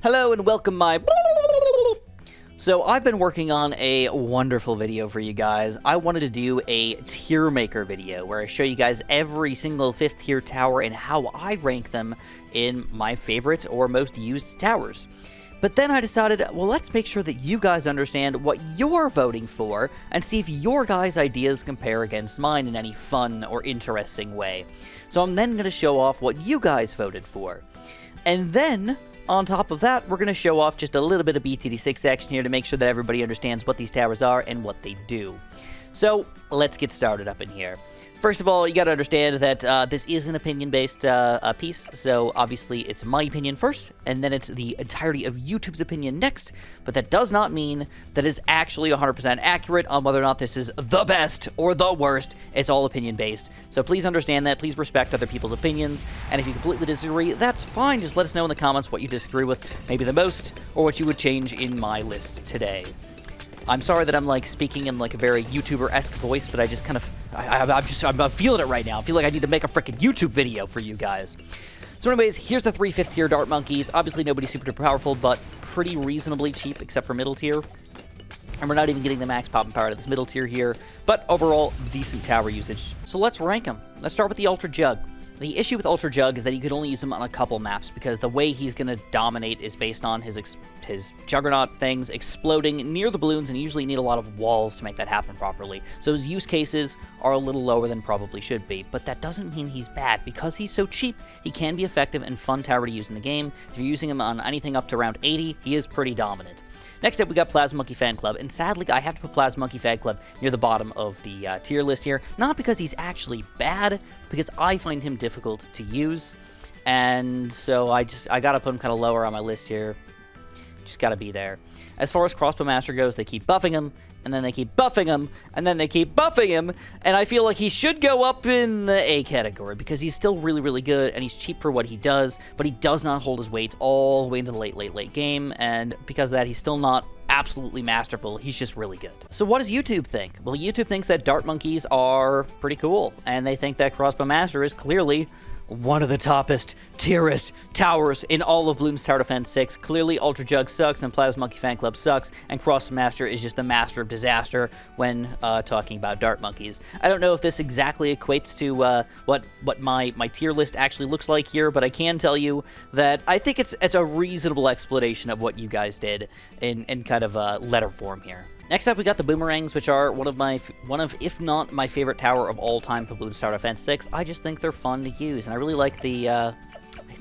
Hello and welcome my... So I've been working on a wonderful video for you guys. I wanted to do a tier maker video where I show you guys every single 5th tier tower and how I rank them in my favorite or most used towers. But then I decided, well, let's make sure that you guys understand what you're voting for and see if your guys' ideas compare against mine in any fun or interesting way. So I'm then going to show off what you guys voted for. And then, on top of that, we're going to show off just a little bit of BTD6 action here to make sure that everybody understands what these towers are and what they do. So, let's get started up in here. First of all, you got to understand that this is an opinion-based piece, so obviously it's my opinion first, and then it's the entirety of YouTube's opinion next, but that does not mean that it's actually 100% accurate on whether or not this is the best or the worst. It's all opinion-based, so please understand that, please respect other people's opinions, and if you completely disagree, that's fine. Just let us know in the comments what you disagree with, maybe the most, or what you would change in my list today. I'm sorry that I'm, like, speaking in, like, a very YouTuber-esque voice, but I just kind of... I'm feeling it right now. I feel like I need to make a freaking YouTube video for you guys. So anyways, here's the 3 5th tier dart monkeys. Obviously, nobody's super duper powerful, but pretty reasonably cheap, except for middle tier. And we're not even getting the max popping power to this middle tier here, but overall, decent tower usage. So let's rank them. Let's start with the Ultra Jug. The issue with Ultra Jug is that you could only use him on a couple maps, because the way he's going to dominate is based on his Juggernaut things exploding near the balloons, and you usually need a lot of walls to make that happen properly. So his use cases are a little lower than probably should be, but that doesn't mean he's bad. Because he's so cheap, he can be effective and fun tower to use in the game. If you're using him on anything up to round 80, he is pretty dominant. Next up, we got Plasma Monkey Fan Club, and sadly, I have to put Plasma Monkey Fan Club near the bottom of the tier list here, not because he's actually bad, because I find him difficult to use, and so I gotta put him kind of lower on my list here. Just gotta be there. As far as Crossbow Master goes, they keep buffing him, and then they keep buffing him, and then they keep buffing him, and I feel like he should go up in the A category, because he's still really, really good, and he's cheap for what he does, but he does not hold his weight all the way into the late game, and because of that, he's still not absolutely masterful. He's just really good. So what does YouTube think? Well, YouTube thinks that dart monkeys are pretty cool, and they think that Crossbow Master is clearly one of the toppest, tierest towers in all of Bloons Tower Defense 6. Clearly, Ultra Jug sucks, and Plasma Monkey Fan Club sucks, and Crossbow Master is just the master of disaster when talking about dart monkeys. I don't know if this exactly equates to what my tier list actually looks like here, but I can tell you that I think it's a reasonable explanation of what you guys did in kind of letter form here. Next up, we got the Boomerangs, which are one of, if not my favorite tower of all time for Bloons Tower Defense 6. I just think they're fun to use, and I really like the, I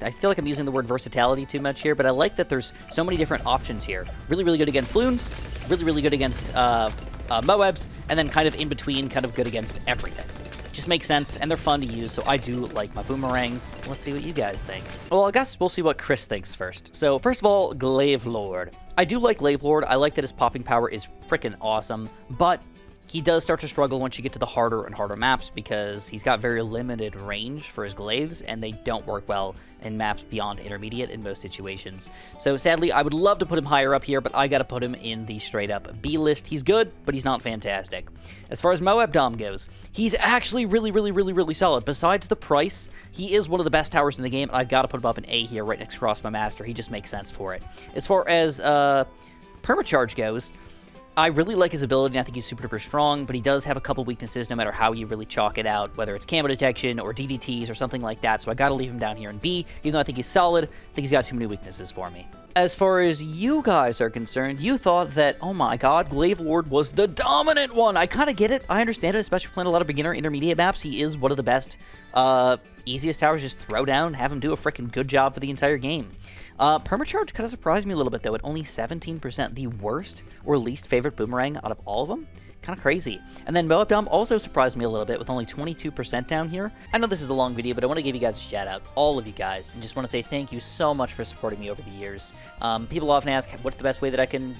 feel like I'm using the word versatility too much here, but I like that there's so many different options here. Really, really good against Bloons, really, really good against Moabs, and then kind of in between, kind of good against everything. Just makes sense, and they're fun to use, so I do like my Boomerangs. Let's see what you guys think. Well, I guess we'll see what Chris thinks first. So, first of all, Glaive Lord. I do like Glaive Lord. I like that his popping power is freaking awesome, but he does start to struggle once you get to the harder and harder maps, because he's got very limited range for his glaives, and they don't work well in maps beyond intermediate in most situations. So sadly, I would love to put him higher up here, but I gotta put him in the straight up B list. He's good, but he's not fantastic. As far as Moab Dom goes, he's actually really, really, really, really solid. Besides the price, he is one of the best towers in the game, and I've got to put him up in A here, right next to Crossbow Master. He just makes sense for it. As far as Permacharge goes, I really like his ability, and I think he's super duper strong, but he does have a couple weaknesses no matter how you really chalk it out, whether it's camo detection or DDTs or something like that, so I gotta leave him down here in B. Even though I think he's solid, I think he's got too many weaknesses for me. As far as you guys are concerned, you thought that, oh my god, Glaive Lord was the dominant one. I kind of get it. I understand it, especially playing a lot of beginner intermediate maps. He is one of the best, easiest towers. Just throw down, have him do a freaking good job for the entire game. Permacharge kind of surprised me a little bit, though, at only 17%, the worst or least favorite Boomerang out of all of them. Kind of crazy. And then Moab Dom also surprised me a little bit with only 22% down here. I know this is a long video, but I want to give you guys a shout out, all of you guys, and just want to say thank you so much for supporting me over the years. People often ask, what's the best way that I can,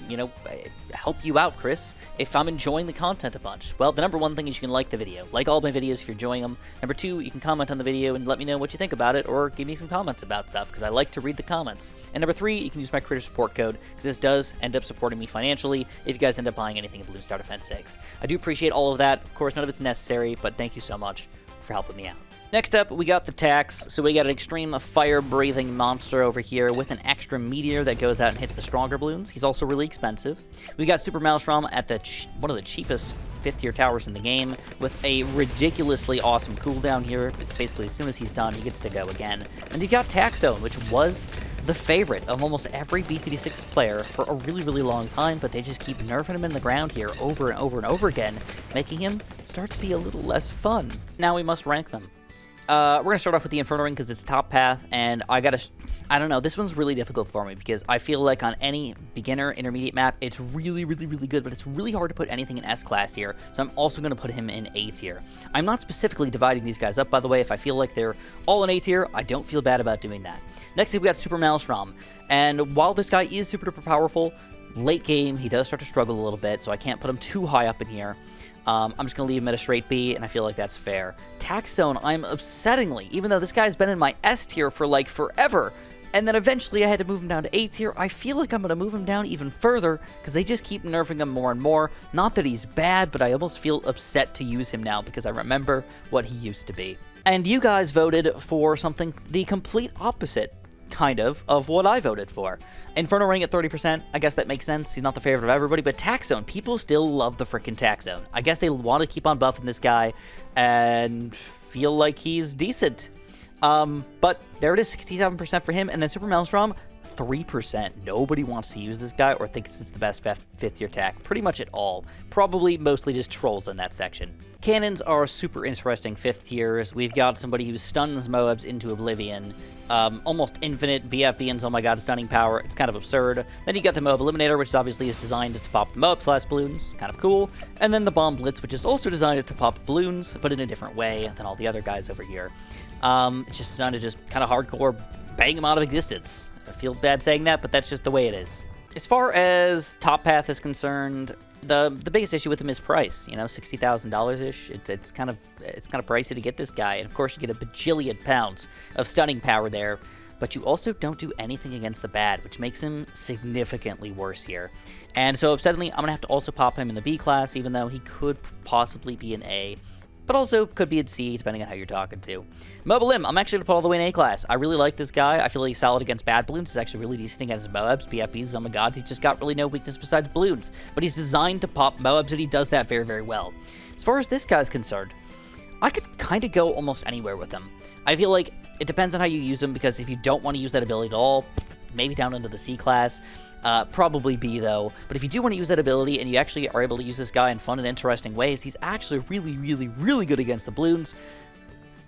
help you out, Chris, if I'm enjoying the content a bunch? Well, the number one thing is you can like the video. Like all of my videos if you're enjoying them. Number two, you can comment on the video and let me know what you think about it, or give me some comments about stuff, because I like to read the comments. And number three, you can use my creator support code, because this does end up supporting me financially if you guys end up buying anything in Bloons Tower Defense 6. I do appreciate all of that. Of course, none of it's necessary, but thank you so much for helping me out. Next up, we got the Tacks. So we got an extreme fire-breathing monster over here with an extra meteor that goes out and hits the stronger balloons. He's also really expensive. We got Super Maelstrom at one of the cheapest 5th tier towers in the game with a ridiculously awesome cooldown here. It's basically as soon as he's done, he gets to go again. And you got Tack Zone, which was the favorite of almost every BTD6 player for a really, really long time, but they just keep nerfing him in the ground here over and over and over again, making him start to be a little less fun. Now we must rank them. We're going to start off with the Inferno Ring because it's top path, and I don't know, this one's really difficult for me because I feel like on any beginner, intermediate map, it's really, really, really good, but it's really hard to put anything in S-class here, so I'm also going to put him in A tier. I'm not specifically dividing these guys up, by the way. If I feel like they're all in A tier, I don't feel bad about doing that. Next, we got Super Maelstrom, and while this guy is super duper powerful, late game, he does start to struggle a little bit, so I can't put him too high up in here. I'm just going to leave him at a straight B, and I feel like that's fair. Tack Zone, I'm upsettingly, even though this guy's been in my S tier for like forever, and then eventually I had to move him down to A tier, I feel like I'm going to move him down even further, because they just keep nerfing him more and more. Not that he's bad, but I almost feel upset to use him now, because I remember what he used to be. And you guys voted for something the complete opposite, kind of what I voted for. Inferno Ring at 30%, I guess that makes sense. He's not the favorite of everybody, but Tack Zone, people still love the frickin' Tack Zone. I guess they want to keep on buffing this guy and feel like he's decent. But there it is, 67% for him, and then Super Maelstrom, 3%. Nobody wants to use this guy or thinks it's the best 5th tier attack, pretty much at all. Probably mostly just trolls in that section. Cannons are super interesting 5th tiers. We've got somebody who stuns Moabs into oblivion. Almost infinite BFB and oh my god, stunning power. It's kind of absurd. Then you got the Moab Eliminator, which obviously is designed to pop the Moab class balloons. Kind of cool. And then the Bomb Blitz, which is also designed to pop balloons, but in a different way than all the other guys over here. It's just designed to just kind of hardcore bang them out of existence. I feel bad saying that, but that's just the way it is. As far as top path is concerned, the biggest issue with him is price. You know, $60,000-ish. It's kind of pricey to get this guy, and of course you get a bajillion pounds of stunning power there. But you also don't do anything against the bad, which makes him significantly worse here. And so, upsettingly, I'm gonna have to also pop him in the B class, even though he could possibly be an A. But also could be in C, depending on how you're talking to. Mobile Limb, I'm actually going to put all the way in A class. I really like this guy. I feel like he's solid against bad balloons. He's actually really decent against Moabs, BFBs, oh my god. He's just got really no weakness besides balloons. But he's designed to pop Moabs, and he does that very, very well. As far as this guy's concerned, I could kind of go almost anywhere with him. I feel like it depends on how you use him, because if you don't want to use that ability at all, maybe down into the C class. Probably B, though. But if you do want to use that ability and you actually are able to use this guy in fun and interesting ways, he's actually really, really, really good against the balloons.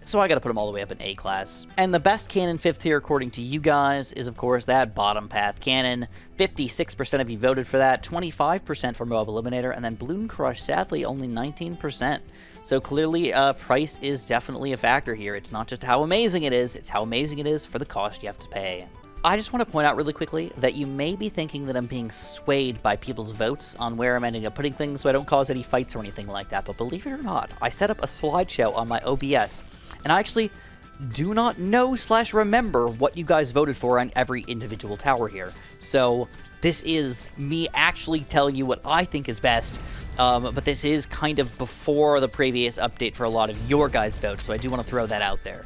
So I gotta put him all the way up in A class. And the best cannon 5th tier, according to you guys, is of course that bottom path cannon. 56% of you voted for that, 25% for Moab Eliminator, and then Balloon Crush, sadly, only 19%. So clearly, price is definitely a factor here. It's not just how amazing it is, it's how amazing it is for the cost you have to pay. I just want to point out really quickly that you may be thinking that I'm being swayed by people's votes on where I'm ending up putting things so I don't cause any fights or anything like that, but believe it or not, I set up a slideshow on my OBS, and I actually do not know/remember what you guys voted for on every individual tower here. So this is me actually telling you what I think is best, but this is kind of before the previous update for a lot of your guys' votes, so I do want to throw that out there.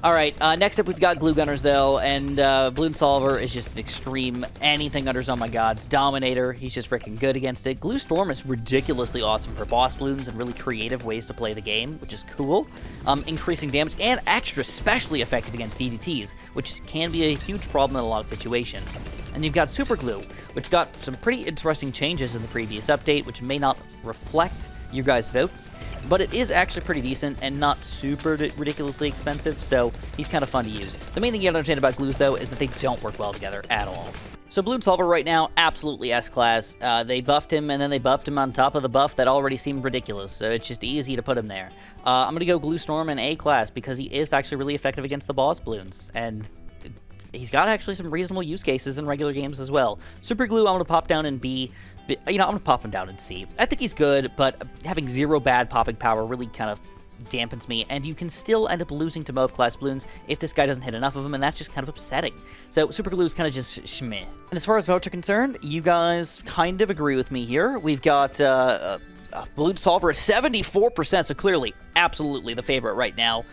Alright, next up we've got Glue Gunners, though, and Bloon Solver is just an extreme anything under Oh My Gods. Dominator, he's just freaking good against it. Glue Storm is ridiculously awesome for boss balloons and really creative ways to play the game, which is cool. Increasing damage, and extra specially effective against DDTs, which can be a huge problem in a lot of situations. And you've got Super Glue, which got some pretty interesting changes in the previous update, which may not reflect your guys' votes, but it is actually pretty decent and not super ridiculously expensive, so he's kind of fun to use. The main thing you have to understand about glues, though, is that they don't work well together at all. So Bloon Solver right now, absolutely S-class. They buffed him, and then they buffed him on top of the buff that already seemed ridiculous, so it's just easy to put him there. I'm going to go Glue Storm in A-class, because he is actually really effective against the boss balloons, and he's got actually some reasonable use cases in regular games as well. Super Glue, I'm going to pop down in B. But, you know, I'm going to pop him down in C. I think he's good, but having zero bad popping power really kind of dampens me, and you can still end up losing to Moab class balloons if this guy doesn't hit enough of them, and that's just kind of upsetting. So Super Glue is kind of just shmeh. And as far as votes are concerned, you guys kind of agree with me here. We've got Bloon Solver is 74%, so clearly, absolutely the favorite right now.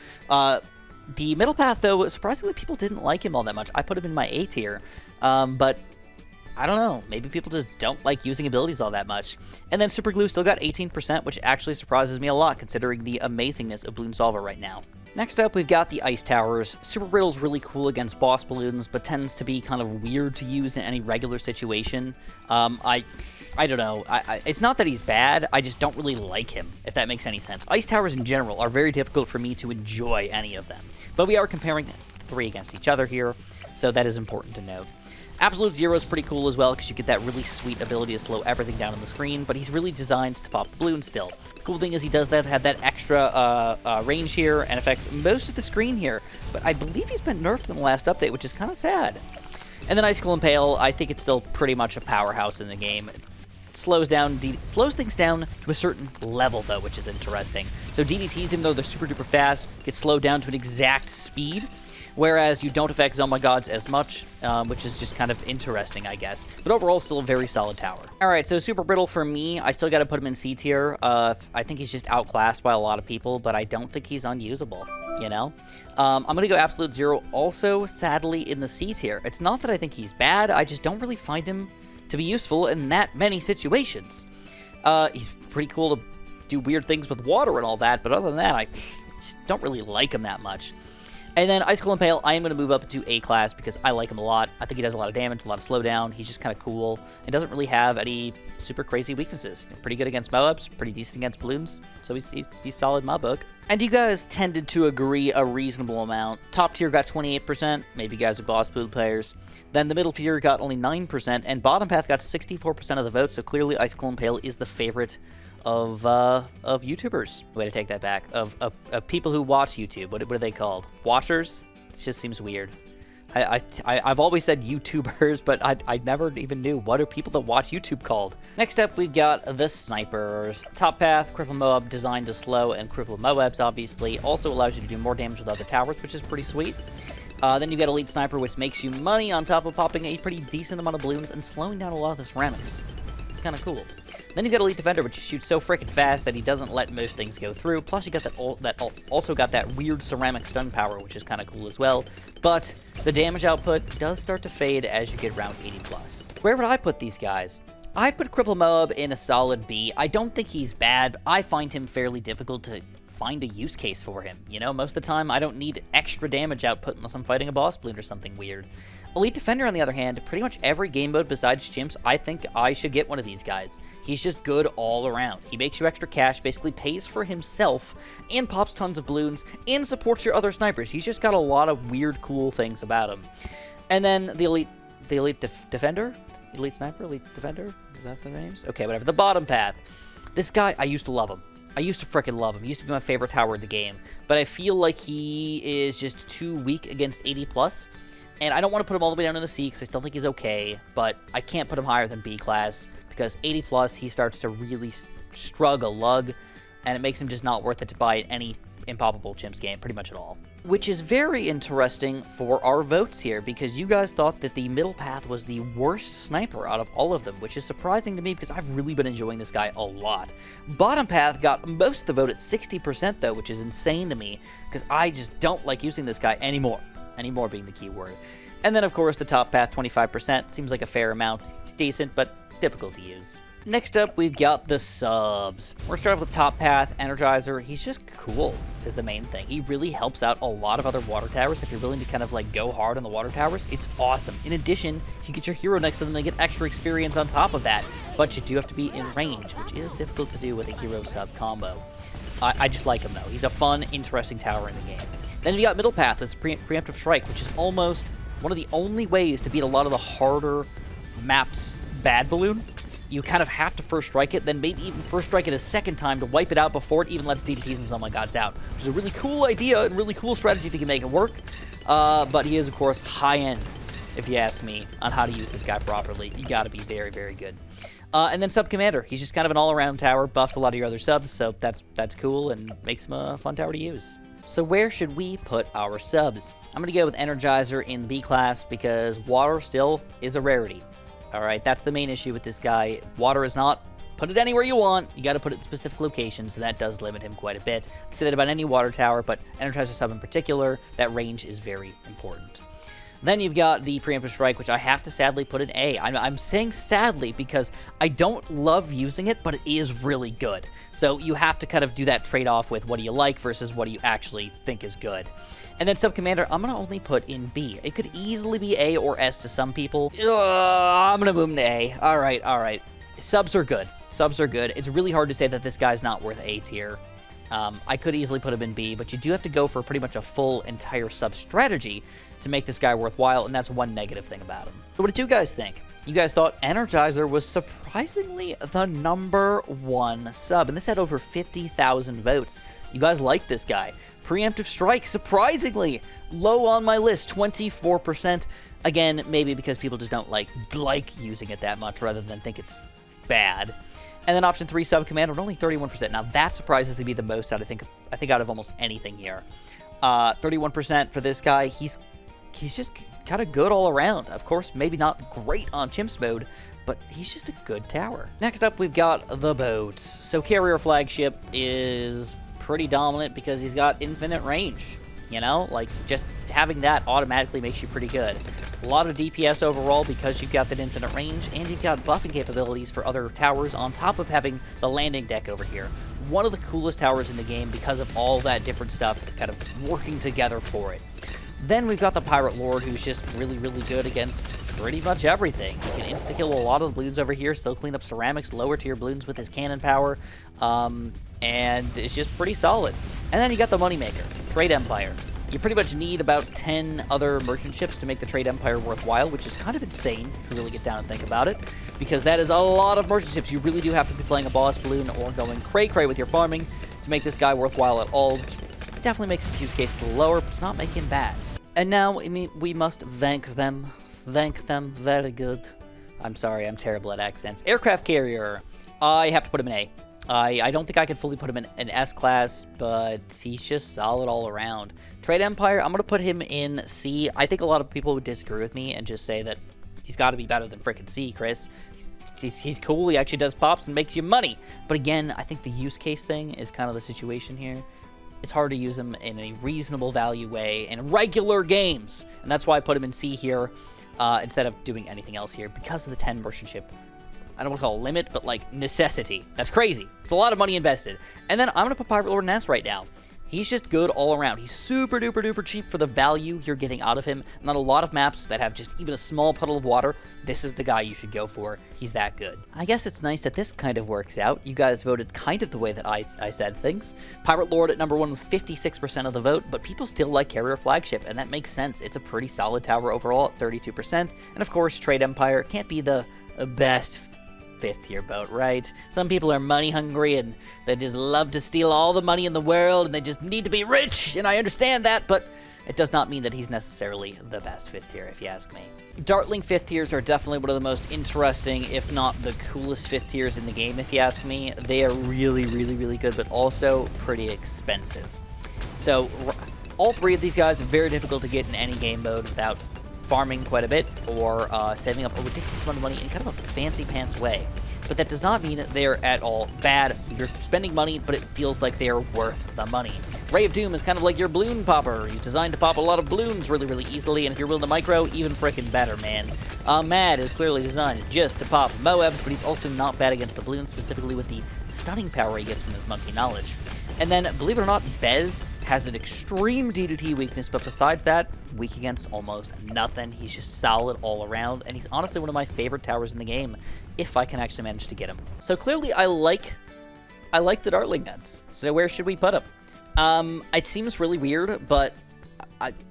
The middle path, though, surprisingly, people didn't like him all that much. I put him in my A tier, but I don't know. Maybe people just don't like using abilities all that much. And then Super Glue still got 18%, which actually surprises me a lot, considering the amazingness of Bloon Solver right now. Next up, we've got the Ice Towers. Super Brittle's really cool against boss balloons, but tends to be kind of weird to use in any regular situation. I don't know. It's not that he's bad, I just don't really like him, if that makes any sense. Ice Towers in general are very difficult for me to enjoy any of them. But we are comparing 3 against each other here, so that is important to note. Absolute Zero is pretty cool as well, because you get that really sweet ability to slow everything down on the screen, but he's really designed to pop balloons still. The cool thing is he does have that extra range here, and affects most of the screen here, but I believe he's been nerfed in the last update, which is kind of sad. And then Icicle Impale, I think it's still pretty much a powerhouse in the game. It slows things down to a certain level, though, which is interesting. So DDTs, even though they're super duper fast, get slowed down to an exact speed, whereas you don't affect Oh My Gods as much, which is just kind of interesting, I guess. But overall, still a very solid tower. Alright, so Super Brittle for me, I still gotta put him in C tier. I think he's just outclassed by a lot of people, but I don't think he's unusable, you know? I'm gonna go Absolute Zero also, sadly, in the C tier. It's not that I think he's bad, I just don't really find him to be useful in that many situations. He's pretty cool to do weird things with water and all that, but other than that, I just don't really like him that much. And then Icicle Impale, I am going to move up to A class because I like him a lot. I think he does a lot of damage, a lot of slowdown. He's just kind of cool and doesn't really have any super crazy weaknesses. Pretty good against Moabs, pretty decent against Bloons, so he's solid in my book. And you guys tended to agree a reasonable amount. Top tier got 28%, maybe you guys are boss blue players. Then the middle tier got only 9%, and bottom path got 64% of the vote, so clearly Icicle Impale is the favorite of YouTubers. Way to take that back. Of people who watch YouTube. What are they called? Watchers? It just seems weird. I've always said YouTubers, but I never even knew what are people that watch YouTube called. Next up, we got the Snipers. Top path, Cripple Moab, designed to slow and cripple Moabs, obviously. Also allows you to do more damage with other towers, which is pretty sweet. Then you got Elite Sniper, which makes you money on top of popping a pretty decent amount of balloons and slowing down a lot of the ceramics. Kind of cool. Then you got Elite Defender, which shoots so freaking fast that he doesn't let most things go through. Plus, you got also got that weird ceramic stun power, which is kind of cool as well. But the damage output does start to fade as you get around 80+. Where would I put these guys? I'd put Cripple Moab in a solid B. I don't think he's bad. I find him fairly difficult to find a use case for him. You know, most of the time I don't need extra damage output unless I'm fighting a boss balloon or something weird. Elite Defender, on the other hand, pretty much every game mode besides Chimps, I think I should get one of these guys. He's just good all around. He makes you extra cash, basically pays for himself, and pops tons of balloons, and supports your other snipers. He's just got a lot of weird, cool things about him. And then the Elite Defender? Elite Sniper? Elite Defender? Is that the names? Okay, whatever. The bottom path. This guy, I used to love him. I used to freaking love him. He used to be my favorite tower in the game. But I feel like he is just too weak against 80+. And I don't want to put him all the way down in a C because I still think he's okay. But I can't put him higher than B class because 80+, he starts to really struggle lug. And it makes him just not worth it to buy any Impoppable Chimps game, pretty much at all. Which is very interesting for our votes here, because you guys thought that the middle path was the worst sniper out of all of them, which is surprising to me because I've really been enjoying this guy a lot. Bottom path got most of the vote at 60% though, which is insane to me, because I just don't like using this guy anymore. Anymore being the key word. And then of course the top path, 25%, seems like a fair amount. It's decent, but difficult to use. Next up, we've got the subs. We're starting with Top Path, Energizer. He's just cool, is the main thing. He really helps out a lot of other water towers. If you're willing to kind of like go hard on the water towers, it's awesome. In addition, you get your hero next to them and they get extra experience on top of that. But you do have to be in range, which is difficult to do with a hero sub combo. I just like him though. He's a fun, interesting tower in the game. Then we got Middle Path with Preemptive Strike, which is almost one of the only ways to beat a lot of the harder maps bad balloon. You kind of have to first strike it, then maybe even first strike it a second time to wipe it out before it even lets DDTs and Oh My Gods out. Which is a really cool idea and really cool strategy if you can make it work. But he is, of course, high-end, if you ask me, on how to use this guy properly. You gotta be very, very good. And then Sub Commander. He's just kind of an all-around tower, buffs a lot of your other subs, so that's cool and makes him a fun tower to use. So where should we put our subs? I'm going to go with Energizer in B class because water still is a rarity. Alright, that's the main issue with this guy. Water is not put it anywhere you want. You got to put it in specific locations, so that does limit him quite a bit. I can say that about any water tower, but Energizer Sub in particular, that range is very important. Then you've got the Preemptive Strike, which I have to sadly put in A. I'm saying sadly because I don't love using it, but it is really good. So you have to kind of do that trade-off with what do you like versus what do you actually think is good. And then Sub-Commander, I'm going to only put in B. It could easily be A or S to some people. I'm going to move him to A. All right. Subs are good. Subs are good. It's really hard to say that this guy's not worth A tier. I could easily put him in B, but you do have to go for pretty much a full entire sub strategy to make this guy worthwhile, and that's one negative thing about him. So what did you guys think? You guys thought Energizer was surprisingly the #1 sub, and this had over 50,000 votes. You guys like this guy. Preemptive Strike, surprisingly low on my list, 24%. Again, maybe because people just don't like using it that much rather than think it's bad. And then option 3, Sub Commander, only 31%. Now that surprises to be the most out, I think out of almost anything here. 31% for this guy. He's just kind of good all around. Of course, maybe not great on Chimps mode, but he's just a good tower. Next up, we've got the boats. So Carrier Flagship is pretty dominant because he's got infinite range. You know, like just having that automatically makes you pretty good. A lot of DPS overall because you've got that infinite range, and you've got buffing capabilities for other towers on top of having the landing deck over here. One of the coolest towers in the game because of all that different stuff kind of working together for it. Then we've got the Pirate Lord, who's just really, really good against pretty much everything. He can insta-kill a lot of the Bloons over here, still clean up ceramics, lower tier Bloons with his cannon power, and it's just pretty solid. And then you got the Moneymaker, Trade Empire. You pretty much need about 10 other merchant ships to make the Trade Empire worthwhile, which is kind of insane if you really get down and think about it, because that is a lot of merchant ships. You really do have to be playing a boss balloon or going cray-cray with your farming to make this guy worthwhile at all. Which definitely makes his use case lower, but it's not making him bad. And now, I mean, we must thank them very good. I'm sorry, I'm terrible at accents. Aircraft Carrier, I have to put him in A. I don't think I can fully put him in an S-class, but he's just solid all around. Trade Empire, I'm going to put him in C. I think a lot of people would disagree with me and just say that he's got to be better than frickin' C, Chris. He's cool, he actually does pops and makes you money. But again, I think the use case thing is kind of the situation here. It's hard to use him in a reasonable value way in regular games. And that's why I put him in C here instead of doing anything else here because of the 10 merchant ship. I don't want to call it limit, but like necessity. That's crazy. It's a lot of money invested. And then I'm going to put Pirate Lord in S right now. He's just good all around. He's super duper duper cheap for the value you're getting out of him. Not a lot of maps that have just even a small puddle of water. This is the guy you should go for. He's that good. I guess it's nice that this kind of works out. You guys voted kind of the way that I said things. Pirate Lord at #1 with 56% of the vote, but people still like Carrier Flagship, and that makes sense. It's a pretty solid tower overall at 32%. And of course, Trade Empire can't be the best 5th tier boat, right? Some people are money hungry and they just love to steal all the money in the world and they just need to be rich, and I understand that, but it does not mean that he's necessarily the best 5th tier, if you ask me. Dartling 5th tiers are definitely one of the most interesting, if not the coolest 5th tiers in the game, if you ask me. They are really, really, really good, but also pretty expensive. So all 3 of these guys are very difficult to get in any game mode without farming quite a bit or saving up a ridiculous amount of money in kind of a fancy pants way. But that does not mean that they're at all bad. You're spending money, but it feels like they're worth the money. Ray of Doom is kind of like your balloon popper. He's designed to pop a lot of balloons really, really easily, and if you're willing to micro, even frickin' better, man. Mad is clearly designed just to pop Moabs, but he's also not bad against the balloons, specifically with the stunning power he gets from his monkey knowledge. And then, believe it or not, Bez has an extreme DDT weakness, but besides that, weak against almost nothing. He's just solid all around, and he's honestly one of my favorite towers in the game, if I can actually manage to get him. So clearly, I like the Dartling nuts. So where should we put him? It seems really weird, but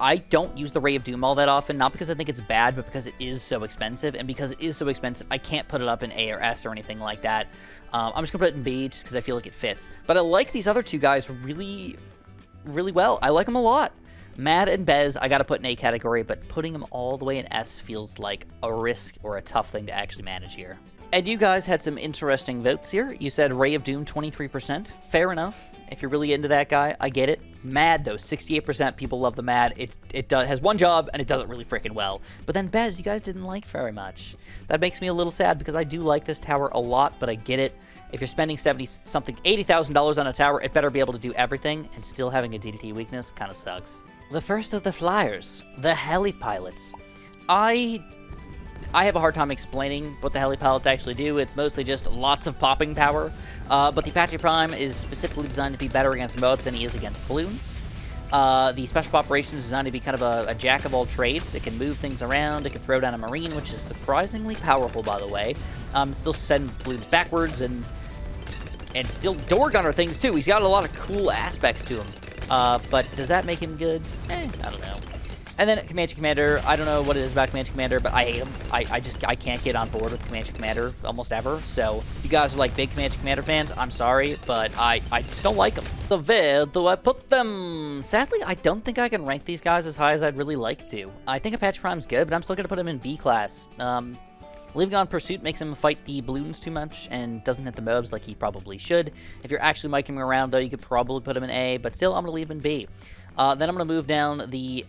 I don't use the Ray of Doom all that often, not because I think it's bad, but because it is so expensive, and because it is so expensive, I can't put it up in A or S or anything like that. I'm just going to put it in B just because I feel like it fits. But I like these other 2 guys really, really well. I like them a lot. Mad and Bez, I got to put in A category, but putting them all the way in S feels like a risk or a tough thing to actually manage here. And you guys had some interesting votes here. You said Ray of Doom 23%. Fair enough. If you're really into that guy, I get it. Mad, though, 68% people love the Mad. It has one job, and it does it really freaking well. But then Bez, you guys didn't like very much. That makes me a little sad, because I do like this tower a lot, but I get it. If you're spending $80,000 on a tower, it better be able to do everything, and still having a DDT weakness kind of sucks. The first of the flyers, the Heli pilots. I have a hard time explaining what the Heli pilots actually do. It's mostly just lots of popping power. But the Apache Prime is specifically designed to be better against MOABs than he is against Bloons. The Special Operations is designed to be kind of a jack of all trades. It can move things around. It can throw down a Marine, which is surprisingly powerful, by the way. Still send Bloons backwards and still door gunner things, too. He's got a lot of cool aspects to him. But does that make him good? I don't know. And then Comanche Commander, I don't know what it is about Comanche Commander, but I hate him. I can't get on board with Comanche Commander almost ever. So if you guys are like big Comanche Commander fans, I'm sorry, but I just don't like them. So where do I put them? Sadly, I don't think I can rank these guys as high as I'd really like to. I think Apache Prime's good, but I'm still going to put him in B class. Leaving on Pursuit makes him fight the Bloons too much and doesn't hit the MOABs like he probably should. If you're actually miking him around, though, you could probably put him in A, but still, I'm going to leave him in B. Then I'm going to move down the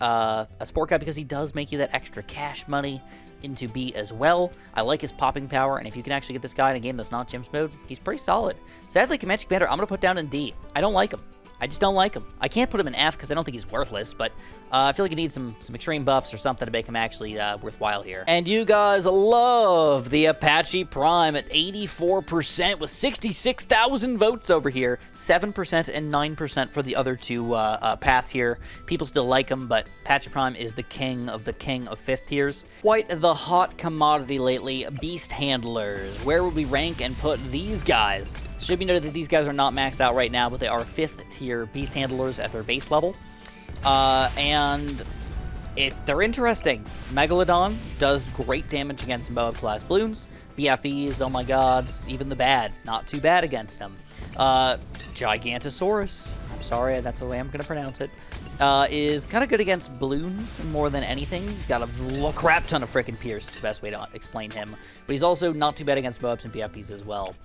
Sport Guy because he does make you that extra cash money into B as well. I like his popping power, and if you can actually get this guy in a game that's not Gems mode, he's pretty solid. Sadly, Comanche Commander, I'm going to put down in D. I don't like him. I just don't like him. I can't put him in F because I don't think he's worthless, but I feel like he needs some extreme buffs or something to make him actually worthwhile here. And you guys love the Apache Prime at 84% with 66,000 votes over here. 7% and 9% for the other two paths here. People still like him, but Apache Prime is the king of 5th tiers. Quite the hot commodity lately, Beast Handlers. Where would we rank and put these guys? Should be noted that these guys are not maxed out right now, but they are 5th tier Beast Handlers at their base level. And they're interesting. Megalodon does great damage against MOAB class Bloons. BFBs, oh my gods, even the bad, not too bad against them. Gigantosaurus, I'm sorry, that's the way I'm going to pronounce it, is kind of good against Bloons more than anything. Got a crap ton of frickin' Pierce, is the best way to explain him. But he's also not too bad against MOABs and BFBs as well.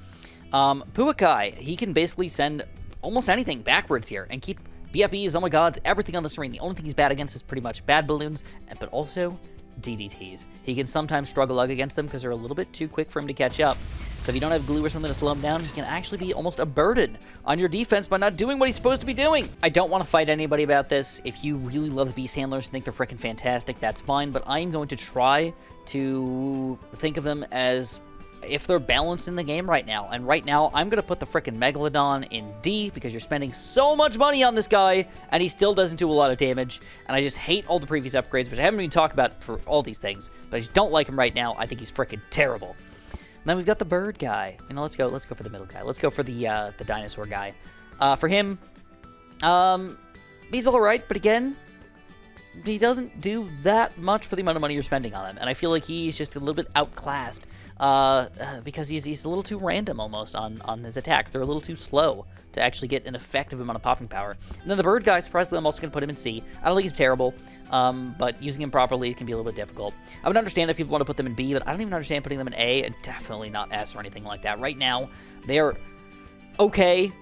Puakai, he can basically send almost anything backwards here and keep BFBs, oh my gods, everything on the screen. The only thing he's bad against is pretty much bad balloons, but also DDTs. He can sometimes struggle against them because they're a little bit too quick for him to catch up. So if you don't have glue or something to slow him down, he can actually be almost a burden on your defense by not doing what he's supposed to be doing. I don't want to fight anybody about this. If you really love the Beast Handlers and think they're freaking fantastic, that's fine, but I'm going to try to think of them as if they're balanced in the game right now. And right now, I'm going to put the frickin' Megalodon in D because you're spending so much money on this guy, and he still doesn't do a lot of damage. And I just hate all the previous upgrades, which I haven't even talked about for all these things, but I just don't like him right now. I think he's frickin' terrible. And then we've got the bird guy. You know, let's go for the middle guy. Let's go for the dinosaur guy. For him, he's all right, but again, he doesn't do that much for the amount of money you're spending on him, and I feel like he's just a little bit outclassed because he's a little too random almost on his attacks. They're a little too slow to actually get an effective amount of popping power. And then the bird guy, surprisingly, I'm also going to put him in C. I don't think he's terrible, but using him properly can be a little bit difficult. I would understand if people want to put them in B, but I don't even understand putting them in A, and definitely not S or anything like that. Right now, they are okay,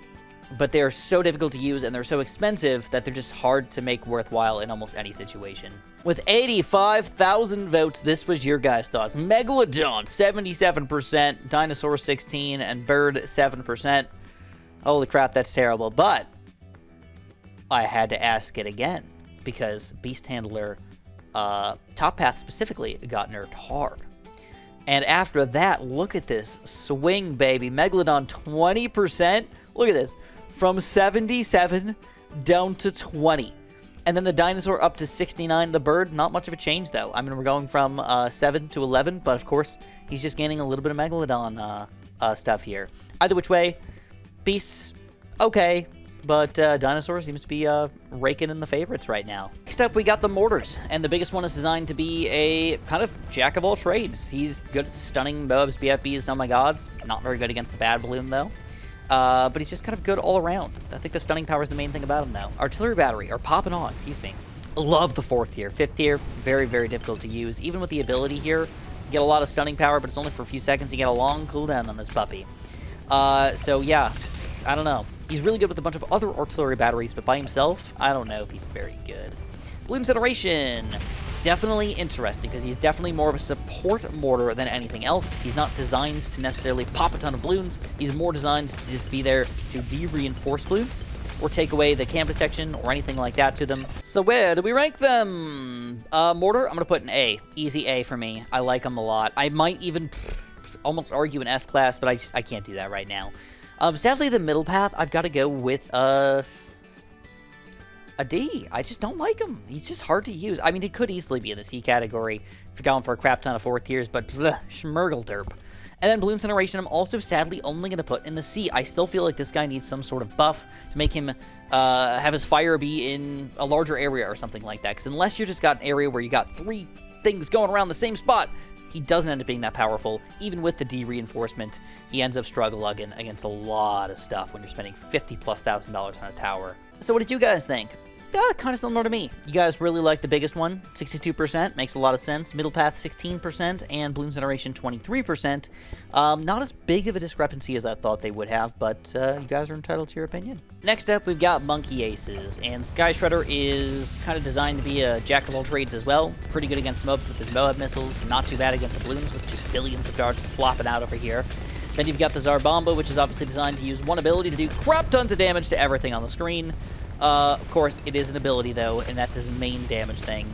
but they're so difficult to use and they're so expensive that they're just hard to make worthwhile in almost any situation. With 85,000 votes, this was your guys' thoughts. Megalodon, 77%, Dinosaur, 16%, and Bird, 7%. Holy crap, that's terrible. But I had to ask it again because Beast Handler, Top Path specifically, got nerfed hard. And after that, look at this swing, baby. Megalodon, 20%. Look at this. From 77 down to 20. And then the dinosaur up to 69. The bird, not much of a change, though. I mean, we're going from 7 to 11, but of course, he's just gaining a little bit of Megalodon stuff here. Either which way, beasts, okay, but dinosaur seems to be raking in the favorites right now. Next up, we got the Mortars, and the biggest one is designed to be a kind of jack of all trades. He's good at stunning MOABs, BFBs, oh my gods. Not very good against the bad balloon, though. But he's just kind of good all around. I think the stunning power is the main thing about him, though. Artillery battery, or popping on, excuse me. Love the 4th tier. 5th tier, very, very difficult to use. Even with the ability here, You get a lot of stunning power, but it's only for a few seconds. You get a long cooldown on this puppy. So yeah, I don't know. He's really good with a bunch of other artillery batteries, but by himself, I don't know if he's very good. Bloons Generation. Definitely interesting, because he's definitely more of a support mortar than anything else. He's not designed to necessarily pop a ton of balloons. He's more designed to just be there to de-reinforce balloons, or take away the cam detection, or anything like that to them. So where do we rank them? Mortar, I'm going to put an A. Easy A for me. I like him a lot. I might even almost argue an S class, but I can't do that right now. Sadly, the middle path, I've got to go with a D. I just don't like him. He's just hard to use. I mean, he could easily be in the C category if you're going for a crap ton of 4th tiers, but schmurgle derp. And then Bloons Generation, I'm also sadly only going to put in the C. I still feel like this guy needs some sort of buff to make him have his fire be in a larger area or something like that. Because unless you just got an area where you got 3 things going around the same spot, he doesn't end up being that powerful. Even with the D reinforcement, he ends up struggling against a lot of stuff when you're spending $50,000+ on a tower. So what did you guys think? Kind of similar to me. You guys really like the biggest one, 62%, makes a lot of sense. Middle path, 16%, and Bloons Generation, 23%. Not as big of a discrepancy as I thought they would have, but you guys are entitled to your opinion. Next up, we've got Monkey Aces, and Sky Shredder is kind of designed to be a jack of all trades as well. Pretty good against mobs with his Moab missiles, not too bad against the balloons with just billions of darts flopping out over here. Then you've got the Zarbomba, which is obviously designed to use one ability to do crap tons of damage to everything on the screen. Of course, it is an ability, though, and that's his main damage thing.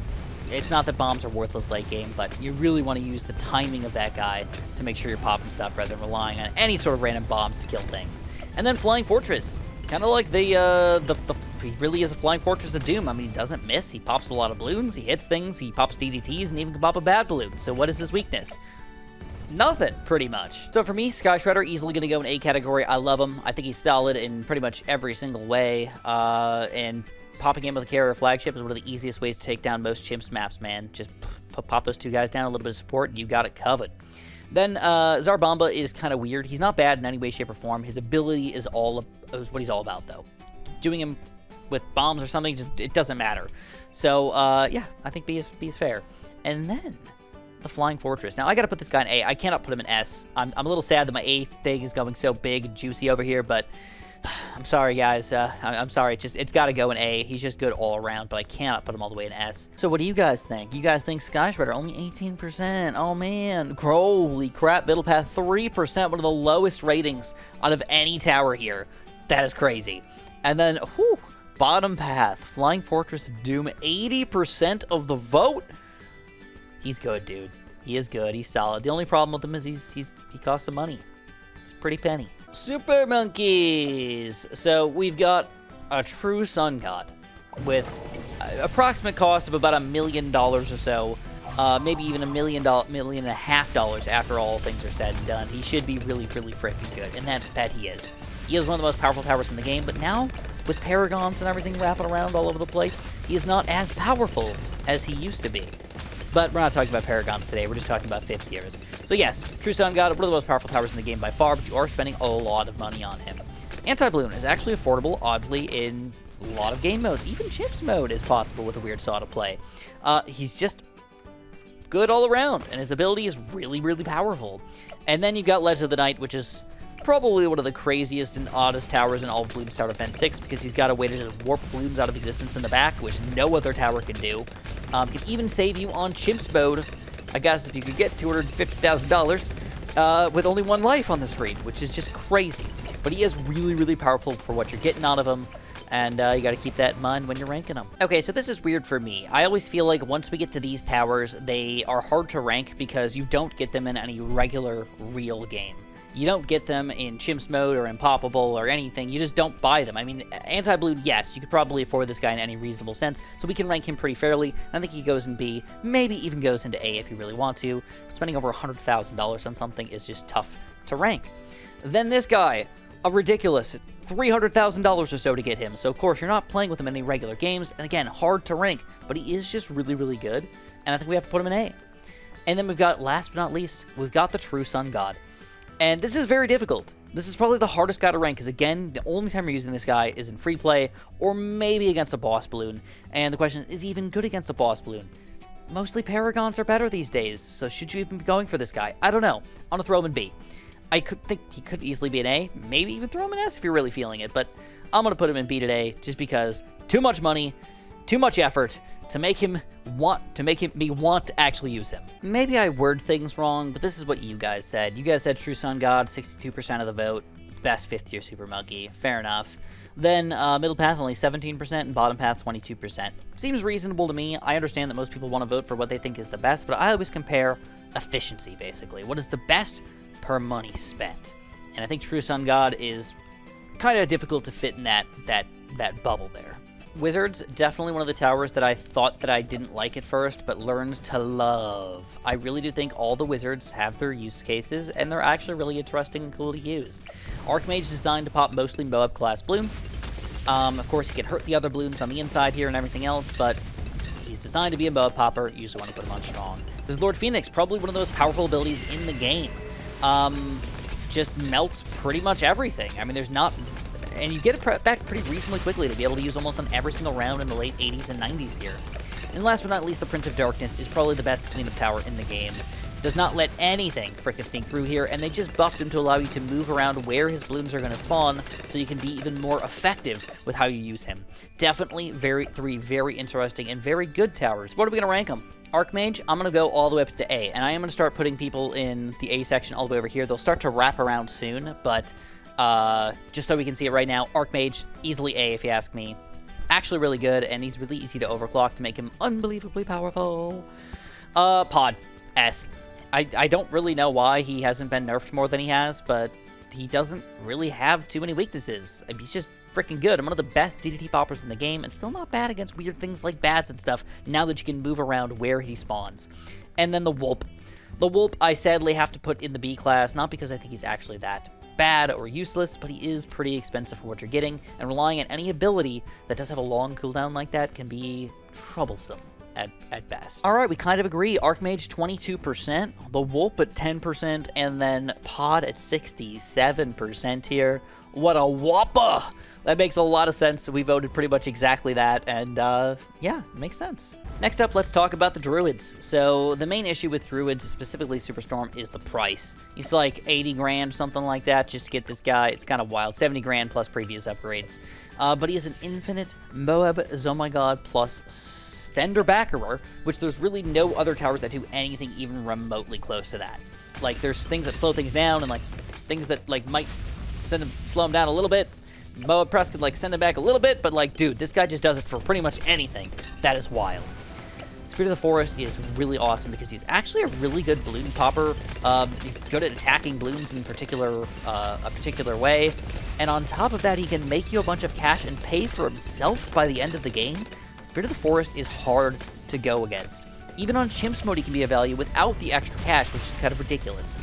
It's not that bombs are worthless late game, but you really want to use the timing of that guy to make sure you're popping stuff rather than relying on any sort of random bombs to kill things. And then Flying Fortress. Kind of like he really is a Flying Fortress of Doom. I mean, he doesn't miss. He pops a lot of balloons. He hits things. He pops DDTs and even can pop a bad balloon. So what is his weakness? Nothing, pretty much. So for me, Sky Shredder, easily going to go in A category. I love him. I think he's solid in pretty much every single way. And popping in with a carrier flagship is one of the easiest ways to take down most chimps maps, man. Just pop those 2 guys down, a little bit of support, and you got it covered. Then Zarbomba is kind of weird. He's not bad in any way, shape, or form. His ability is what he's all about, though. Doing him with bombs or something, it doesn't matter. So, yeah, I think B is fair. And then the Flying Fortress. Now, I gotta put this guy in A. I cannot put him in S. I'm a little sad that my A thing is going so big and juicy over here, but I'm sorry, guys. I'm sorry. It's gotta go in A. He's just good all around, but I cannot put him all the way in S. So what do you guys think? You guys think Sky Shredder only 18%? Oh, man. Holy crap. Middle path, 3%. One of the lowest ratings out of any tower here. That is crazy. And then, whew, bottom path, Flying Fortress of Doom, 80% of the vote. He's good, dude. He is good. He's solid. The only problem with him is he costs some money. It's a pretty penny. Super Monkeys. So we've got a true sun god with approximate cost of about $1 million or so. Maybe even $1.5 million after all things are said and done. He should be really, really freaking good, and that he is. He is one of the most powerful towers in the game, but now, with Paragons and everything wrapping around all over the place, he is not as powerful as he used to be. But we're not talking about Paragons today, we're just talking about 5th tiers. So yes, True Sun God, one of the most powerful towers in the game by far, but you are spending a lot of money on him. Anti-Bloon is actually affordable, oddly, in a lot of game modes. Even Chimps mode is possible with a weird saw to play. He's just good all around, and his ability is really, really powerful. And then you've got Legend of the Night, which is probably one of the craziest and oddest towers in all of Bloons Tower Defense 6, because he's got a way to just warp balloons out of existence in the back, which no other tower can do. Can even save you on Chimps mode, I guess, if you could get $250,000 with only 1 life on the screen, which is just crazy. But he is really, really powerful for what you're getting out of him, and you got to keep that in mind when you're ranking them. Okay, so this is weird for me. I always feel like once we get to these towers, they are hard to rank because you don't get them in any regular, real game. You don't get them in Chimps mode or in Poppable or anything. You just don't buy them. I mean, Anti-Bloon, yes, you could probably afford this guy in any reasonable sense, so we can rank him pretty fairly. I think he goes in B, maybe even goes into A if you really want to. Spending over $100,000 on something is just tough to rank. Then this guy, a ridiculous $300,000 or so to get him. So, of course, you're not playing with him in any regular games. And again, hard to rank, but he is just really, really good. And I think we have to put him in A. And then we've got, last but not least, we've got the True Sun God. And this is very difficult. This is probably the hardest guy to rank, because again, the only time you're using this guy is in free play, or maybe against a boss balloon. And the question is he even good against a boss balloon? mostly Paragons are better these days, so should you even be going for this guy? I don't know. I'm gonna throw him in B. I could think he could easily be an A, maybe even throw him in S if you're really feeling it, but I'm gonna put him in B today just because too much money, too much effort to make me want to actually use him. Maybe I word things wrong, but this is what you guys said. You guys said True Sun God, 62% of the vote, best 5th tier Super Monkey. Fair enough. Then middle path only 17% and bottom path 22%. Seems reasonable to me. I understand that most people want to vote for what they think is the best, but I always compare efficiency, basically. What is the best per money spent? And I think True Sun God is kind of difficult to fit in that bubble there. Wizards, definitely one of the towers that I thought that I didn't like at first, but learned to love. I really do think all the wizards have their use cases, and they're actually really interesting and cool to use. Archmage is designed to pop mostly Moab class Bloons. Of course, he can hurt the other Bloons on the inside here and everything else, but he's designed to be a Moab popper. You usually want to put him on strong. There's Lord Phoenix, probably one of those powerful abilities in the game. Just melts pretty much everything. I mean, there's not... And you get it back pretty reasonably quickly to be able to use almost on every single round in the late 80s and 90s here. And last but not least, the Prince of Darkness is probably the best cleanup tower in the game. Does not let anything frickin' sneak through here, and they just buffed him to allow you to move around where his Bloons are going to spawn, so you can be even more effective with how you use him. Definitely three very interesting and very good towers. What are we going to rank them? Archmage, I'm going to go all the way up to A, and I am going to start putting people in the A section all the way over here. They'll start to wrap around soon, but... just so we can see it right now, Archmage, easily A if you ask me. Actually really good, and he's really easy to overclock to make him unbelievably powerful. Pod, S. I don't really know why he hasn't been nerfed more than he has, but he doesn't really have too many weaknesses. I mean, he's just freaking good. I'm one of the best DDT poppers in the game, and still not bad against weird things like bats and stuff, now that you can move around where he spawns. And then the Whoop. The Whoop, I sadly have to put in the B class, not because I think he's actually that bad or useless, but he is pretty expensive for what you're getting, and relying on any ability that does have a long cooldown like that can be troublesome at best. Alright, we kind of agree. Archmage 22%, the Whoop at 10%, and then Pod at 67% here. What a whopper! That makes a lot of sense. We voted pretty much exactly that, and yeah, makes sense. Next up, let's talk about the Druids. So the main issue with Druids, specifically Superstorm, is the price. He's like 80 grand, something like that, just to get this guy. It's kind of wild. 70 grand plus previous upgrades. But he is an infinite Moab Zomigod plus Stender Backerer, which there's really no other towers that do anything even remotely close to that. Like, there's things that slow things down, and like things that like might slow him down a little bit. Moab Press could like send him back a little bit, but like, dude, this guy just does it for pretty much anything. That is wild. Spirit of the Forest is really awesome because he's actually a really good balloon popper. He's good at attacking balloons in a particular way. And on top of that, he can make you a bunch of cash and pay for himself by the end of the game. Spirit of the Forest is hard to go against. Even on Chimps mode, he can be a value without the extra cash, which is kind of ridiculous.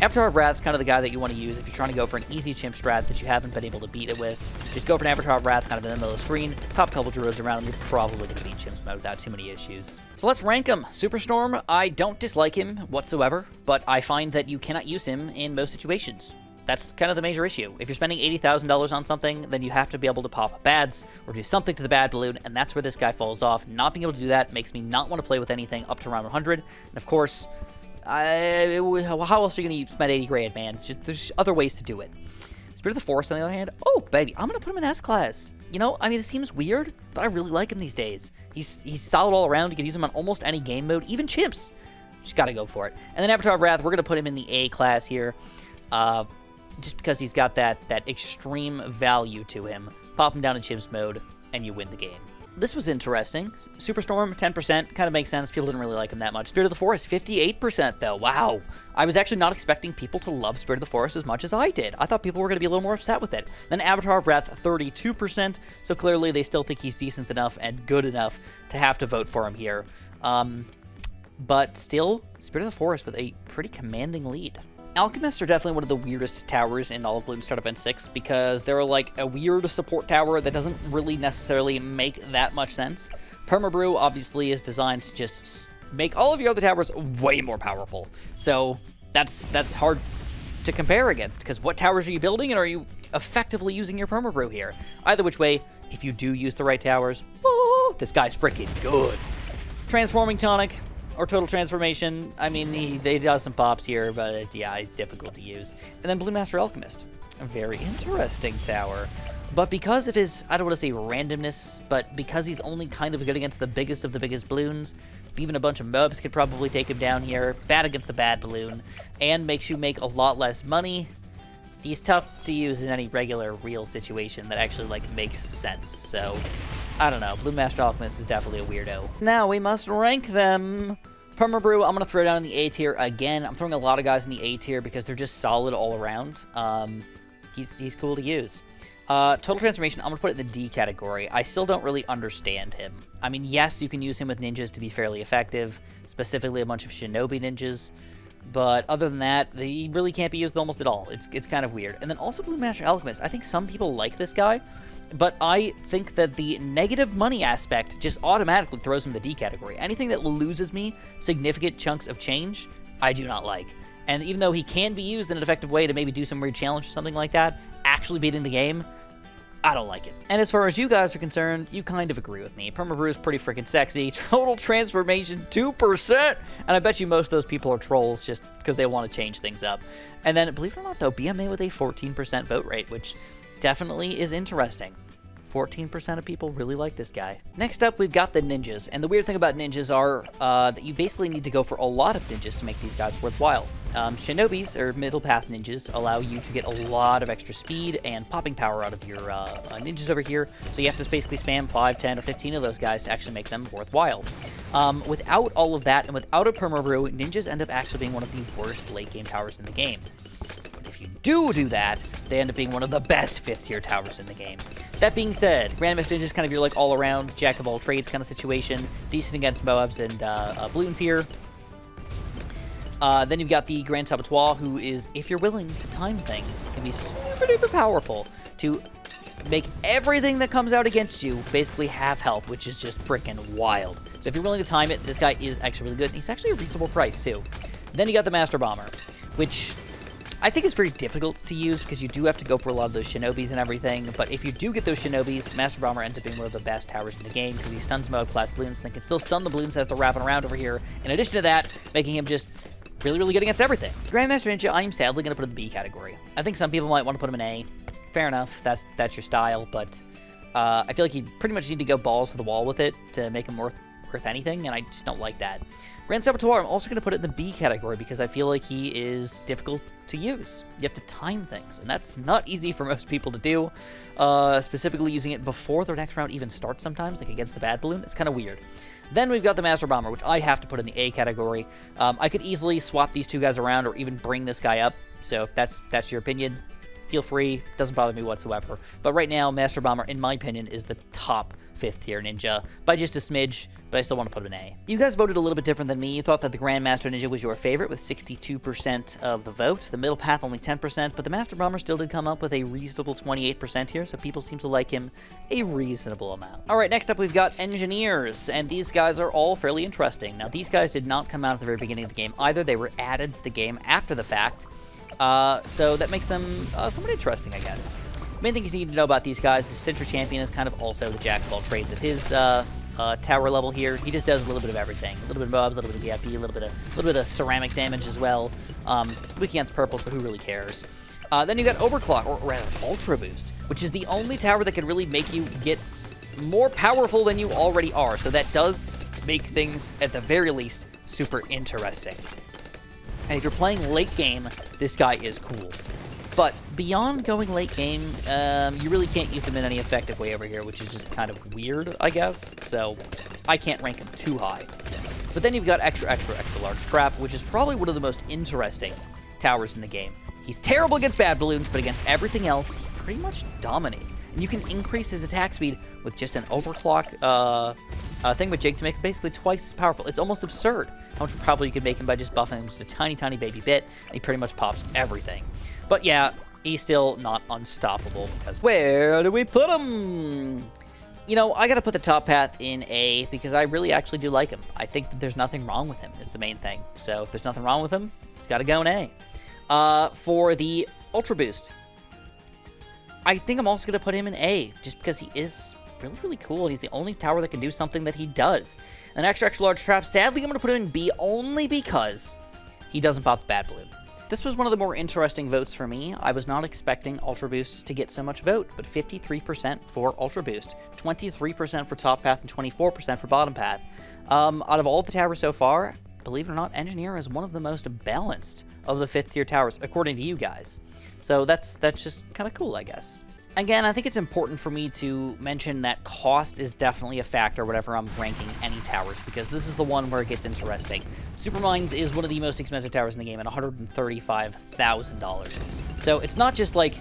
Avatar of Wrath's kind of the guy that you want to use if you're trying to go for an easy chimp strat that you haven't been able to beat it with. Just go for an Avatar of Wrath kind of in the middle of the screen, pop a couple Druids around, and you're probably going to beat Chimps mode without too many issues. So let's rank him. Superstorm, I don't dislike him whatsoever, but I find that you cannot use him in most situations. That's kind of the major issue. If you're spending $80,000 on something, then you have to be able to pop bads or do something to the bad balloon, and that's where this guy falls off. Not being able to do that makes me not want to play with anything up to around 100, and of course... how else are you going to spend 80 grand, man? There's other ways to do it. Spirit of the Forest, on the other hand, oh, baby, I'm going to put him in S-Class. You know, I mean, it seems weird, but I really like him these days. He's solid all around. You can use him on almost any game mode, even Chimps. Just got to go for it. And then Avatar of Wrath, we're going to put him in the A-Class here, just because he's got that extreme value to him. Pop him down in Chimps mode, and you win the game. This was interesting. Superstorm, 10%. Kind of makes sense. People didn't really like him that much. Spirit of the Forest, 58%, though. Wow. I was actually not expecting people to love Spirit of the Forest as much as I did. I thought people were going to be a little more upset with it. Then Avatar of Wrath, 32%. So clearly they still think he's decent enough and good enough to have to vote for him here. But still, Spirit of the Forest with a pretty commanding lead. Alchemists are definitely one of the weirdest towers in all of Bloons Start Event 6 because they're like a weird support tower that doesn't really necessarily make that much sense. Permabrew obviously is designed to just make all of your other towers way more powerful. So that's hard to compare against because what towers are you building and are you effectively using your Permabrew here? Either which way, if you do use the right towers, oh, this guy's freaking good. Transforming Tonic, or Total Transformation. I mean, he does some pops here, but yeah, it's difficult to use. And then Blue Master Alchemist. A very interesting tower. But because of his, I don't want to say randomness, but because he's only kind of good against the biggest of the biggest balloons, even a bunch of mobs could probably take him down here. Bad against the bad balloon, and makes you make a lot less money. He's tough to use in any regular, real situation that actually, like, makes sense. So, I don't know. Blue Master Alchemist is definitely a weirdo. Now we must rank them. Permabrew, I'm going to throw down in the A tier again. I'm throwing a lot of guys in the A tier because they're just solid all around. He's cool to use. Total Transformation, I'm going to put it in the D category. I still don't really understand him. I mean, yes, you can use him with ninjas to be fairly effective, specifically a bunch of shinobi ninjas, but other than that, he really can't be used almost at all. It's kind of weird. And then also Blue Master Alchemist. I think some people like this guy, but I think that the negative money aspect just automatically throws him in the D category. Anything that loses me significant chunks of change, I do not like. And even though he can be used in an effective way to maybe do some weird challenge or something like that, actually beating the game, I don't like it. And as far as you guys are concerned, you kind of agree with me. Permabrew is pretty freaking sexy. Total Transformation, 2%. And I bet you most of those people are trolls just because they want to change things up. And then, believe it or not, though, BMA with a 14% vote rate, which definitely is interesting. 14% of people really like this guy. Next up, we've got the ninjas. And the weird thing about ninjas are that you basically need to go for a lot of ninjas to make these guys worthwhile. Shinobis, or middle path ninjas, allow you to get a lot of extra speed and popping power out of your ninjas over here. So you have to basically spam 5, 10, or 15 of those guys to actually make them worthwhile. Without all of that, and without a Permabrew, ninjas end up actually being one of the worst late game towers in the game. If you do that, they end up being one of the best 5th tier towers in the game. That being said, Grandmaster Ninja is kind of your like all-around jack of all trades kind of situation. Decent against Moabs and Bloons here. Then you've got the Grand Saboteur, who is, if you're willing to time things, can be super duper powerful to make everything that comes out against you basically have health, which is just freaking wild. So if you're willing to time it, this guy is actually really good. And he's actually a reasonable price too. Then you got the Master Bomber, which I think it's very difficult to use because you do have to go for a lot of those shinobis and everything, but if you do get those shinobis, Master Bomber ends up being one of the best towers in the game because he stuns Moab class balloons and then can still stun the balloons as they're wrapping around over here. In addition to that, making him just really, really good against everything. Grandmaster Ninja, I am sadly going to put in the B category. I think some people might want to put him in A. Fair enough, that's your style, but I feel like you pretty much need to go balls to the wall with it to make him worth anything, and I just don't like that. Grand Saboteur, I'm also going to put it in the B category because I feel like he is difficult to use. You have to time things, and that's not easy for most people to do, specifically using it before their next round even starts sometimes, like against the bad balloon. It's kind of weird. Then we've got the Master Bomber, which I have to put in the A category. I could easily swap these two guys around or even bring this guy up, so if that's your opinion, feel free. Doesn't bother me whatsoever. But right now, Master Bomber, in my opinion, is the top 5th tier ninja by just a smidge, but I still want to put him in A. You guys voted a little bit different than me. You thought that the Grandmaster Ninja was your favorite with 62% of the vote. The Middle Path only 10%, but the Master Bomber still did come up with a reasonable 28% here, so people seem to like him a reasonable amount. All right, next up we've got Engineers, and these guys are all fairly interesting. Now, these guys did not come out at the very beginning of the game either. They were added to the game after the fact, so that makes them somewhat interesting, I guess. Main thing you need to know about these guys is Central Champion is kind of also the jack of all trades of his tower level here. He just does a little bit of everything. A little bit of mobs, a little bit of VIP, a little bit of ceramic damage as well. Weak against purples, but who really cares? Then you got Overclock, or rather Ultra Boost, which is the only tower that can really make you get more powerful than you already are. So that does make things, at the very least, super interesting. And if you're playing late game, this guy is cool. But beyond going late game, you really can't use him in any effective way over here, which is just kind of weird, I guess. So I can't rank him too high. But then you've got extra large trap, which is probably one of the most interesting towers in the game. He's terrible against bad balloons, but against everything else, he pretty much dominates. And you can increase his attack speed with just an overclock thing with Jig to make him basically twice as powerful. It's almost absurd how much powerful you can make him by just buffing him just a tiny, tiny baby bit, and he pretty much pops everything. But yeah, he's still not unstoppable, because where do we put him? You know, I gotta put the top path in A, because I really actually do like him. I think that there's nothing wrong with him, is the main thing. So if there's nothing wrong with him, he's gotta go in A. For the Ultra Boost, I think I'm also gonna put him in A, just because he is really, really cool. He's the only tower that can do something that he does. An extra, extra large trap. Sadly, I'm going to put him in B only because he doesn't pop the bad balloon. This was one of the more interesting votes for me. I was not expecting Ultra Boost to get so much vote, but 53% for Ultra Boost, 23% for top path, and 24% for bottom path. Out of all the towers so far, believe it or not, Engineer is one of the most balanced of the 5th tier towers, according to you guys. So that's just kind of cool, I guess. Again, I think it's important for me to mention that cost is definitely a factor whenever I'm ranking any towers, because this is the one where it gets interesting. Supermines is one of the most expensive towers in the game at $135,000. So it's not just like,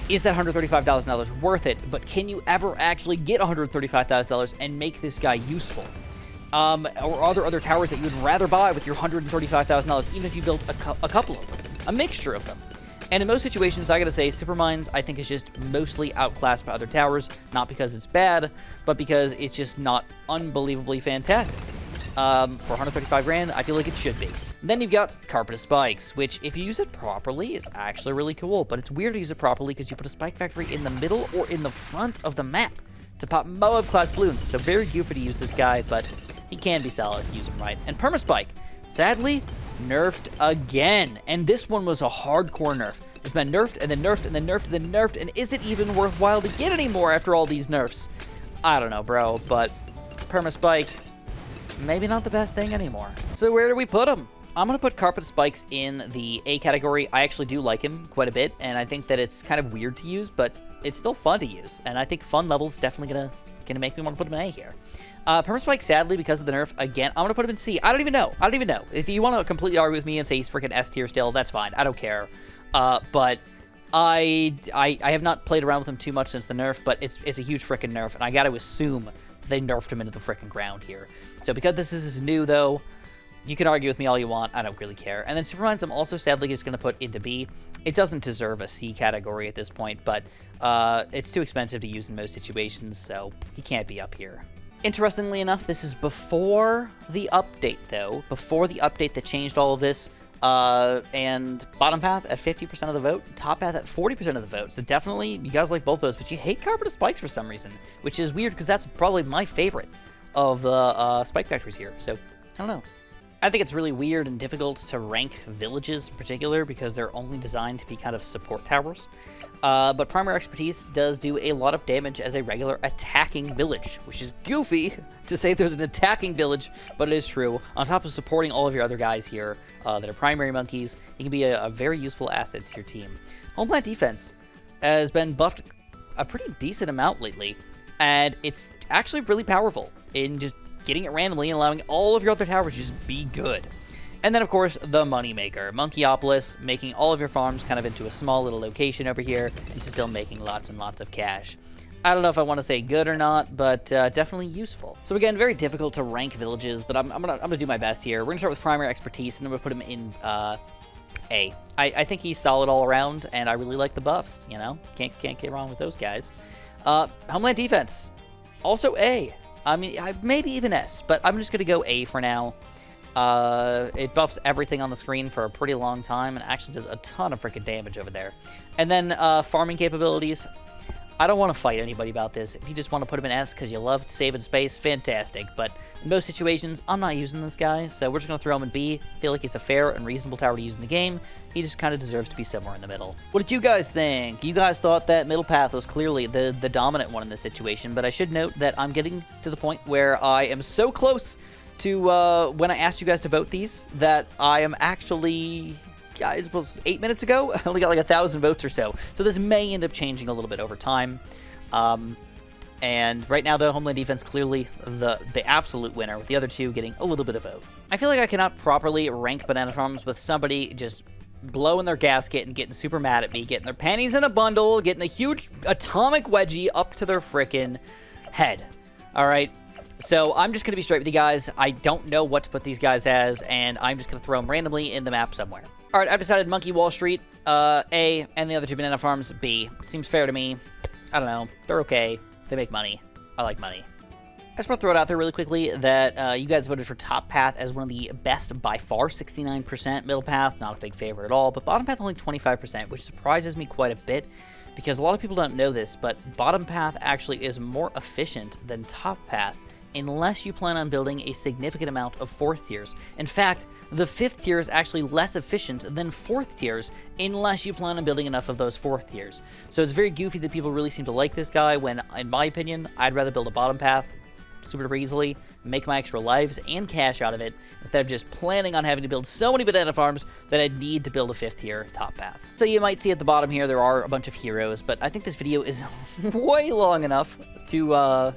is that $135,000 worth it, but can you ever actually get $135,000 and make this guy useful? Or are there other towers that you would rather buy with your $135,000, even if you built a couple of them? A mixture of them. And in most situations, I gotta say, Supermines, I think, is just mostly outclassed by other towers, not because it's bad, but because it's just not unbelievably fantastic. For 135 grand, I feel like it should be. Then you've got Carpet of Spikes, which, if you use it properly, is actually really cool, but it's weird to use it properly because you put a Spike Factory in the middle or in the front of the map to pop Moab-class Bloons, so very goofy to use this guy, but he can be solid if you use him right. And Permaspike, sadly, nerfed again, and this one was a hardcore nerf. It's been nerfed, and then nerfed, and then nerfed, and then nerfed, and is it even worthwhile to get anymore after all these nerfs? I don't know, bro, but Permaspike, maybe not the best thing anymore. So where do we put him? I'm going to put Carpet Spikes in the A category. I actually do like him quite a bit, and I think that it's kind of weird to use, but it's still fun to use, and I think fun level is definitely gonna make me want to put him in A here. Permaspike, sadly, because of the nerf, again, I'm going to put him in C. I don't even know. If you want to completely argue with me and say he's freaking S tier still, that's fine. I don't care. But I have not played around with him too much since the nerf, but it's a huge freaking nerf, and I got to assume that they nerfed him into the freaking ground here. So because this is new, though, you can argue with me all you want. I don't really care. And then Supermines, I'm also sadly just going to put into B. It doesn't deserve a C category at this point, but it's too expensive to use in most situations, so he can't be up here. Interestingly enough, this is before the update, though. Before the update that changed all of this. And bottom path at 50% of the vote, top path at 40% of the vote. So definitely, you guys like both those, but you hate Carpet of Spikes for some reason, which is weird because that's probably my favorite of the Spike Factories here. So, I don't know. I think it's really weird and difficult to rank villages in particular because they're only designed to be kind of support towers. But Primary Expertise does do a lot of damage as a regular attacking village, which is goofy to say there's an attacking village, but it is true. On top of supporting all of your other guys here that are primary monkeys, he can be a very useful asset to your team. Homeland Defense has been buffed a pretty decent amount lately, and it's actually really powerful in just getting it randomly and allowing all of your other towers to just be good. And then, of course, the moneymaker, Monkeyopolis, making all of your farms kind of into a small little location over here and still making lots and lots of cash. I don't know if I want to say good or not, but definitely useful. So again, very difficult to rank villages, but I'm gonna do my best here. We're gonna start with Primary Expertise, and then we're gonna put him in A. I think he's solid all around, and I really like the buffs. You know, can't get wrong with those guys. Homeland Defense, also A. I mean, maybe even S, but I'm just gonna go A for now. It buffs everything on the screen for a pretty long time and actually does a ton of freaking damage over there. And then farming capabilities. I don't want to fight anybody about this. If you just want to put him in S because you love saving space, fantastic. But in most situations, I'm not using this guy, so we're just going to throw him in B. I feel like he's a fair and reasonable tower to use in the game. He just kind of deserves to be somewhere in the middle. What did you guys think? You guys thought that middle path was clearly the dominant one in this situation, but I should note that I'm getting to the point where I am so close to when I asked you guys to vote these that I am actually, I suppose 8 minutes ago, I only got like 1,000 votes or so. So this may end up changing a little bit over time. And right now, the Homeland Defense clearly the absolute winner, with the other two getting a little bit of vote. I feel like I cannot properly rank banana farms with somebody just blowing their gasket and getting super mad at me, getting their panties in a bundle, getting a huge atomic wedgie up to their frickin' head. All right. So I'm just going to be straight with you guys. I don't know what to put these guys as, and I'm just going to throw them randomly in the map somewhere. All right, I've decided Monkey Wall Street, A, and the other two banana farms, B. Seems fair to me. I don't know. They're okay. They make money. I like money. I just want to throw it out there really quickly that you guys voted for top path as one of the best by far, 69%. Middle path, not a big favorite at all, but bottom path only 25%, which surprises me quite a bit because a lot of people don't know this, but bottom path actually is more efficient than top path unless you plan on building a significant amount of 4th tiers. In fact, the 5th tier is actually less efficient than 4th tiers unless you plan on building enough of those 4th tiers. So it's very goofy that people really seem to like this guy when, in my opinion, I'd rather build a bottom path super easily, make my extra lives and cash out of it, instead of just planning on having to build so many banana farms that I'd need to build a 5th tier top path. So you might see at the bottom here there are a bunch of heroes, but I think this video is way long enough to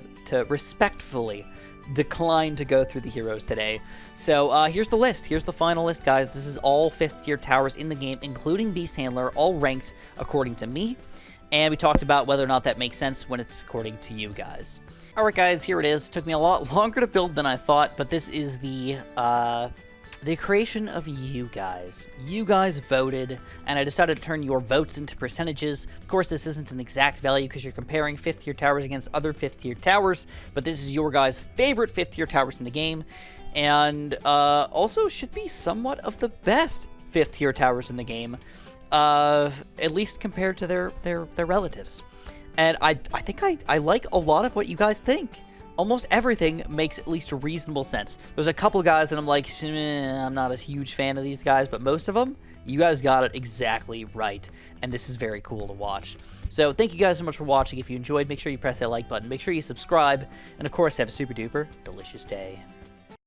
respectfully decline to go through the heroes today. So here's the list. Here's the final list, guys. This is all 5th tier towers in the game, including Beast Handler, all ranked according to me. And we talked about whether or not that makes sense when it's according to you guys. Alright guys, here it is. Took me a lot longer to build than I thought, but this is the creation of you guys. You guys voted, and I decided to turn your votes into percentages. Of course, this isn't an exact value because you're comparing 5th tier towers against other 5th tier towers, but this is your guys' favorite 5th tier towers in the game, and also should be somewhat of the best 5th tier towers in the game, at least compared to their relatives. And I think I like a lot of what you guys think. Almost everything makes at least reasonable sense. There's a couple guys that I'm like, I'm not a huge fan of these guys, but most of them, you guys got it exactly right. And this is very cool to watch. So thank you guys so much for watching. If you enjoyed, make sure you press that like button. Make sure you subscribe. And of course, have a super duper delicious day.